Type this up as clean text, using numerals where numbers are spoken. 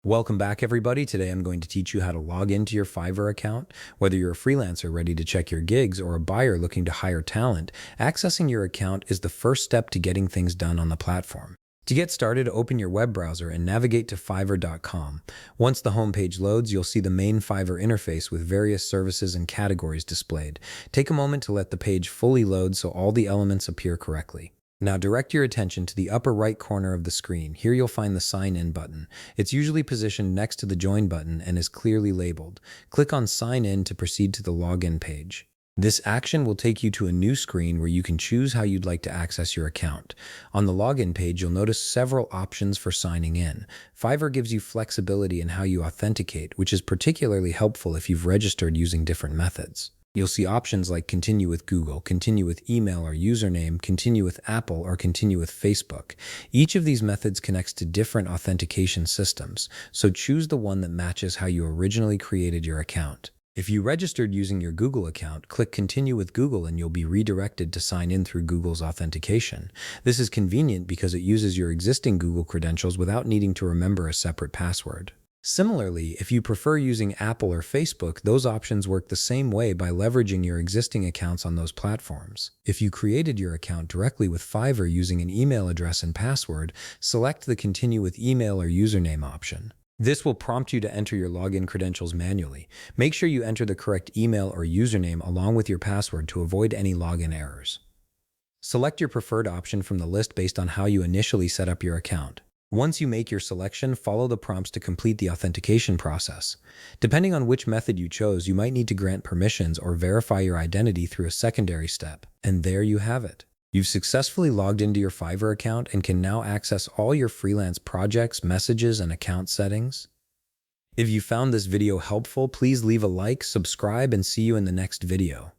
Welcome back, everybody. Today I'm going to teach you how to log into your Fiverr account. Whether you're a freelancer ready to check your gigs or a buyer looking to hire talent, accessing your account is the first step to getting things done on the platform. To get started, open your web browser and navigate to fiverr.com. Once the homepage loads, you'll see the main Fiverr interface with various services and categories displayed. Take a moment to let the page fully load so all the elements appear correctly. Now direct your attention to the upper right corner of the screen. Here you'll find the Sign In button. It's usually positioned next to the Join button and is clearly labeled. Click on Sign In to proceed to the Login page. This action will take you to a new screen where you can choose how you'd like to access your account. On the Login page, you'll notice several options for signing in. Fiverr gives you flexibility in how you authenticate, which is particularly helpful if you've registered using different methods. You'll see options like continue with Google, continue with email or username, continue with Apple, or continue with Facebook. Each of these methods connects to different authentication systems, so choose the one that matches how you originally created your account. If you registered using your Google account, click Continue with Google and you'll be redirected to sign in through Google's authentication. This is convenient because it uses your existing Google credentials without needing to remember a separate password. Similarly, if you prefer using Apple or Facebook, those options work the same way by leveraging your existing accounts on those platforms. If you created your account directly with Fiverr using an email address and password, select the Continue with Email or Username option. This will prompt you to enter your login credentials manually. Make sure you enter the correct email or username along with your password to avoid any login errors. Select your preferred option from the list based on how you initially set up your account. Once you make your selection, follow the prompts to complete the authentication process. Depending on which method you chose, you might need to grant permissions or verify your identity through a secondary step. And there you have it. You've successfully logged into your Fiverr account and can now access all your freelance projects, messages, and account settings. If you found this video helpful, please leave a like, subscribe, and see you in the next video.